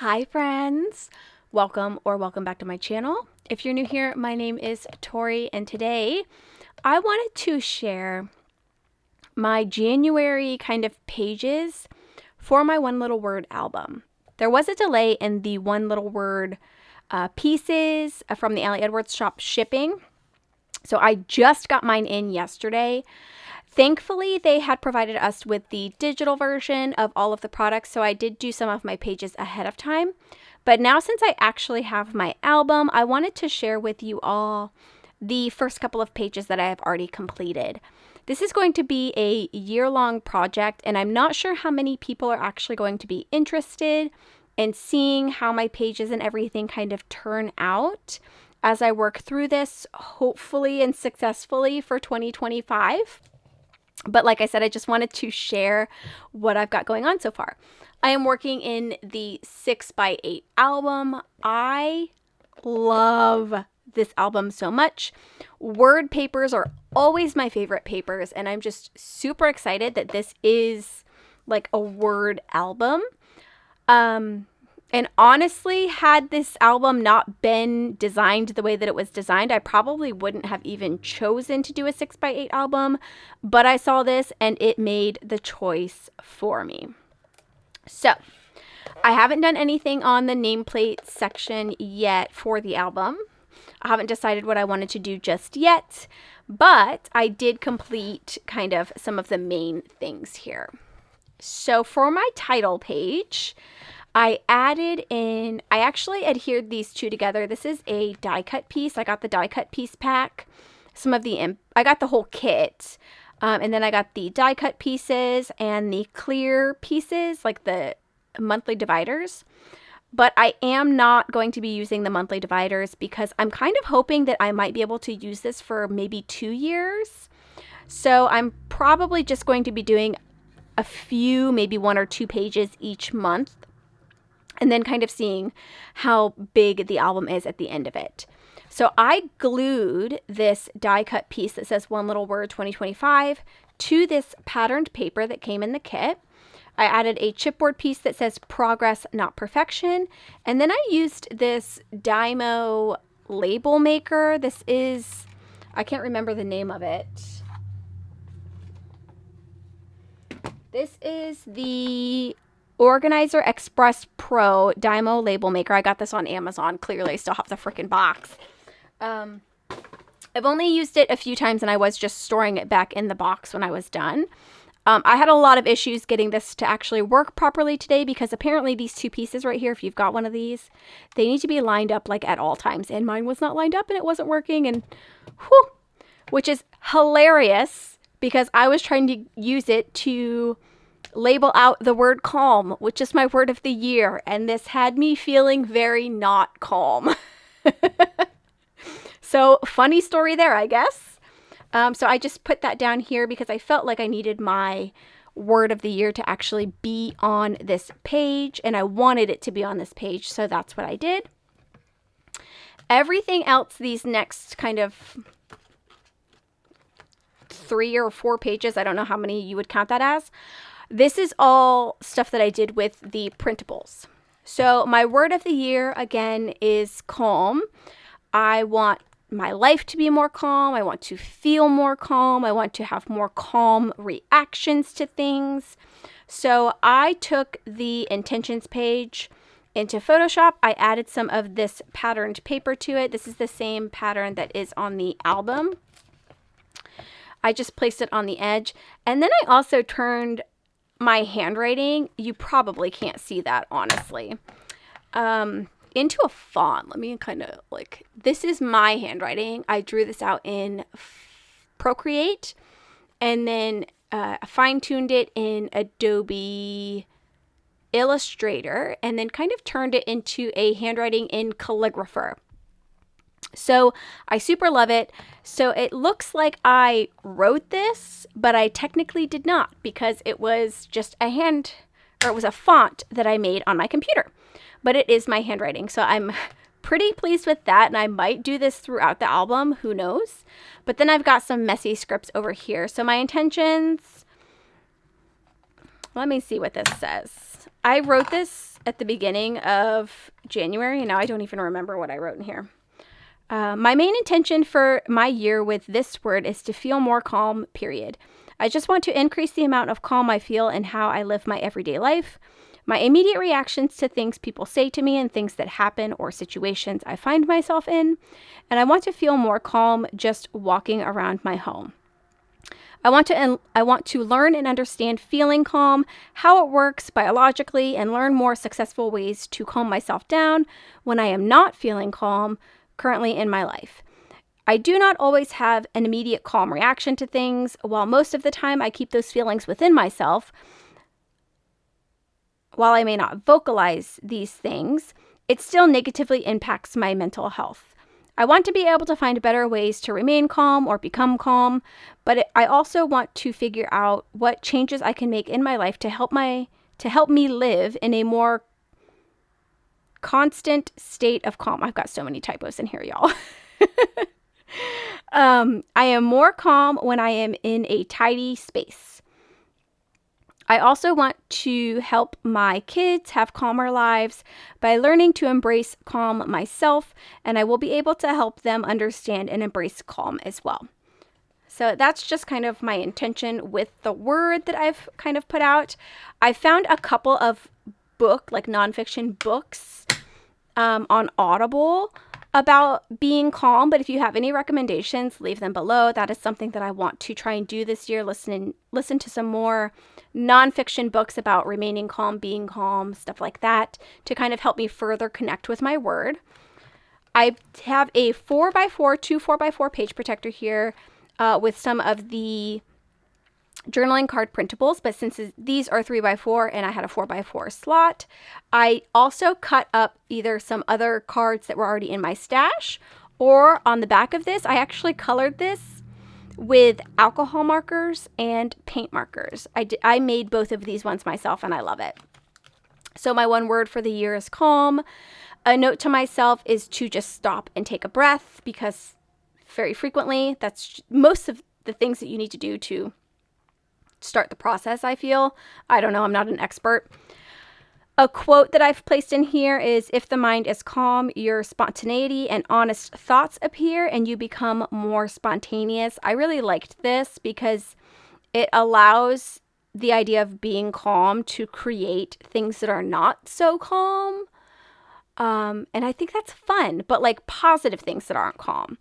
Hi friends, welcome back to my channel. If you're new here, my name is Tori, and today I wanted to share my January kind of pages for my one little word album. There was a delay in the one little word pieces from the Allie Edwards shop shipping, so I just got mine in yesterday. Thankfully, they had provided us with the digital version of all of the products, so I did do some of my pages ahead of time. But now, since I actually have my album, I wanted to share with you all the first couple of pages that I have already completed. This is going to be a year-long project, and I'm not sure how many people are actually going to be interested in seeing how my pages and everything kind of turn out as I work through this, hopefully and successfully for 2025. But like I said, I just wanted to share what I've got going on so far. I am working in the 6x8 album. I love this album so much. Word papers are always my favorite papers, and I'm just super excited that this is like a word album. And honestly, had this album not been designed the way that it was designed, I probably wouldn't have even chosen to do a 6x8 album, but I saw this and it made the choice for me. So, I haven't done anything on the nameplate section yet for the album. I haven't decided what I wanted to do just yet, but I did complete kind of some of the main things here. So, for my title page, I actually adhered these two together. This is a die cut piece. I got the die cut piece pack. I got the whole kit. And then I got the die cut pieces and the clear pieces, like the monthly dividers. But I am not going to be using the monthly dividers because I'm kind of hoping that I might be able to use this for maybe 2 years. So I'm probably just going to be doing a few, maybe 1 or 2 pages each month, and then kind of seeing how big the album is at the end of it. So I glued this die cut piece that says One Little Word 2025 to this patterned paper that came in the kit. I added a chipboard piece that says Progress, Not Perfection. And then I used this Dymo label maker. This is, I can't remember the name of it. This is the Organizer Express Pro Dymo label maker. I got this on Amazon. Clearly, I still have the freaking box. I've only used it a few times, and I was just storing it back in the box when I was done. I had a lot of issues getting this to actually work properly today because apparently these two pieces right here, if you've got one of these, they need to be lined up like at all times, and mine was not lined up and it wasn't working, and whew, which is hilarious because I was trying to use it to label out the word calm, which is my word of the year, and this had me feeling very not calm. So funny story there, I guess. So I just put that down here because I felt like I needed my word of the year to actually be on this page, and I wanted it to be on this page, so that's what I did. Everything else, these next kind of 3 or 4 pages, I don't know how many you would count that as, this is all stuff that I did with the printables. So my word of the year, again, is calm. I want my life to be more calm. I want to feel more calm. I want to have more calm reactions to things. So I took the intentions page into Photoshop. I added some of this patterned paper to it. This is the same pattern that is on the album. I just placed it on the edge. And then I also turned my handwriting, you probably can't see that honestly, into a font. Let me kind of like, this is my handwriting. I drew this out in Procreate and then fine-tuned it in Adobe Illustrator and then kind of turned it into a handwriting in Calligrapher. So I super love it. So it looks like I wrote this, but I technically did not because it was just it was a font that I made on my computer. But it is my handwriting. So I'm pretty pleased with that, and I might do this throughout the album. Who knows? But then I've got some messy scripts over here. So my intentions, let me see what this says. I wrote this at the beginning of January. Now I don't even remember what I wrote in here. My main intention for my year with this word is to feel more calm, period. I just want to increase the amount of calm I feel in how I live my everyday life. My immediate reactions to things people say to me and things that happen or situations I find myself in. And I want to feel more calm just walking around my home. I want to learn and understand feeling calm, how it works biologically, and learn more successful ways to calm myself down when I am not feeling calm currently in my life. I do not always have an immediate calm reaction to things. While most of the time I keep those feelings within myself, while I may not vocalize these things, it still negatively impacts my mental health. I want to be able to find better ways to remain calm or become calm, but I also want to figure out what changes I can make in my life to help me live in a more constant state of calm. I've got so many typos in here, y'all. I am more calm when I am in a tidy space. I also want to help my kids have calmer lives by learning to embrace calm myself, and I will be able to help them understand and embrace calm as well. So that's just kind of my intention with the word that I've kind of put out. I found a couple of nonfiction books on Audible about being calm, but if you have any recommendations, leave them below. That is something that I want to try and do this year. Listen to some more nonfiction books about remaining calm, being calm, stuff like that, to kind of help me further connect with my word. I have a 4x4 page protector here with some of the journaling card printables, but since these are 3x4 and I had a 4x4 slot, I also cut up either some other cards that were already in my stash, or on the back of this, I actually colored this with alcohol markers and paint markers. I made both of these ones myself and I love it. So my one word for the year is calm. A note to myself is to just stop and take a breath, because very frequently that's most of the things that you need to do to start the process, I feel. I don't know, I'm not an expert. A quote that I've placed in here is, if the mind is calm, your spontaneity and honest thoughts appear and you become more spontaneous. I really liked this because it allows the idea of being calm to create things that are not so calm. And I think that's fun, but like positive things that aren't calm.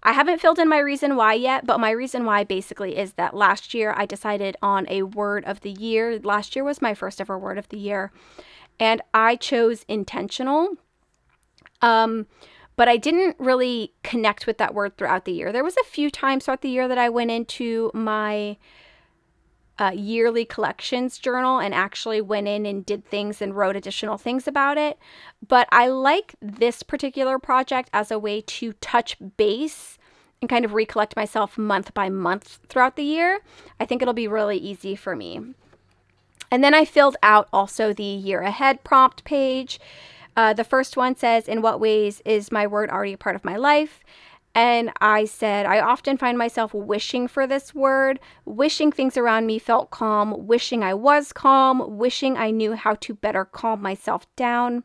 I haven't filled in my reason why yet, but my reason why basically is that last year I decided on a word of the year. Last year was my first ever word of the year, and I chose intentional. But I didn't really connect with that word throughout the year. There was a few times throughout the year that I went into my yearly collections journal and actually went in and did things and wrote additional things about it. But I like this particular project as a way to touch base and kind of recollect myself month by month throughout the year. I think it'll be really easy for me. And then I filled out also the year ahead prompt page. The first one says, in what ways is my word already a part of my life? And I said, I often find myself wishing for this word, wishing things around me felt calm, wishing I was calm, wishing I knew how to better calm myself down.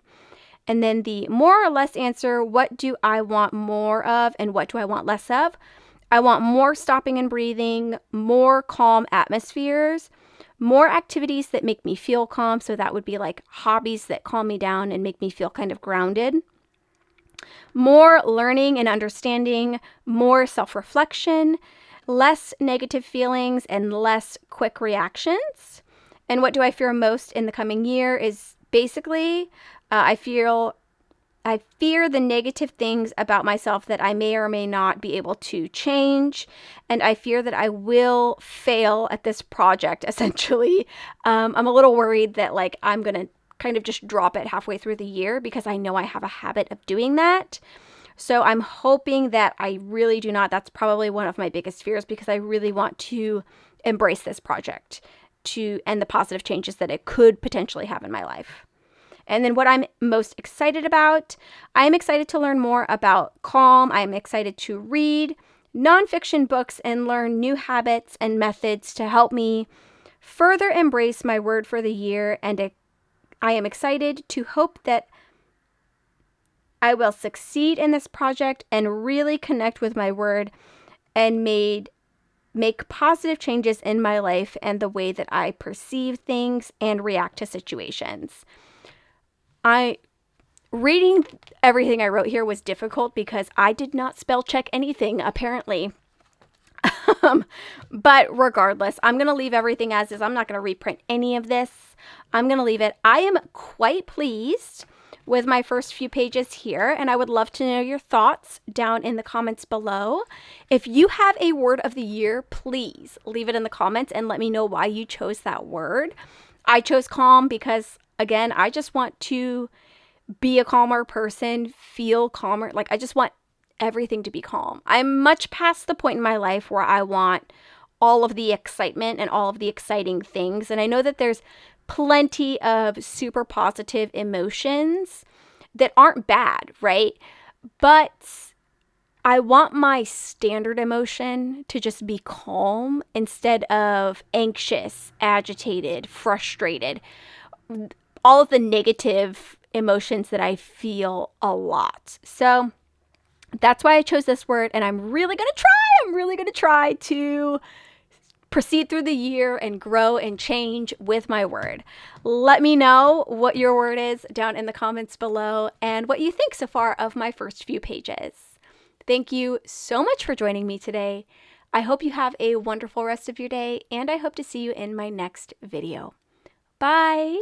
And then the more or less answer, what do I want more of and what do I want less of? I want more stopping and breathing, more calm atmospheres, more activities that make me feel calm. So that would be like hobbies that calm me down and make me feel kind of grounded. More learning and understanding, more self-reflection, less negative feelings, and less quick reactions. And what do I fear most in the coming year is basically, I fear the negative things about myself that I may or may not be able to change. And I fear that I will fail at this project, essentially. I'm a little worried that I'm going to kind of just drop it halfway through the year, because I know I have a habit of doing that. So I'm hoping that I really do not. That's probably one of my biggest fears, because I really want to embrace this project and the positive changes that it could potentially have in my life. And then what I'm most excited about, I'm excited to learn more about calm. I'm excited to read nonfiction books and learn new habits and methods to help me further embrace my word for the year and I am excited to hope that I will succeed in this project and really connect with my word and make positive changes in my life and the way that I perceive things and react to situations. Reading everything I wrote here was difficult because I did not spell check anything, apparently. But regardless, I'm going to leave everything as is. I'm not going to reprint any of this. I'm going to leave it. I am quite pleased with my first few pages here, and I would love to know your thoughts down in the comments below. If you have a word of the year, please leave it in the comments and let me know why you chose that word. I chose calm because, again, I just want to be a calmer person, feel calmer. Like, I just want everything to be calm. I'm much past the point in my life where I want all of the excitement and all of the exciting things. And I know that there's plenty of super positive emotions that aren't bad, right? But I want my standard emotion to just be calm instead of anxious, agitated, frustrated, all of the negative emotions that I feel a lot. So that's why I chose this word, and I'm really going to try to proceed through the year and grow and change with my word. Let me know what your word is down in the comments below and what you think so far of my first few pages. Thank you so much for joining me today. I hope you have a wonderful rest of your day, and I hope to see you in my next video. Bye!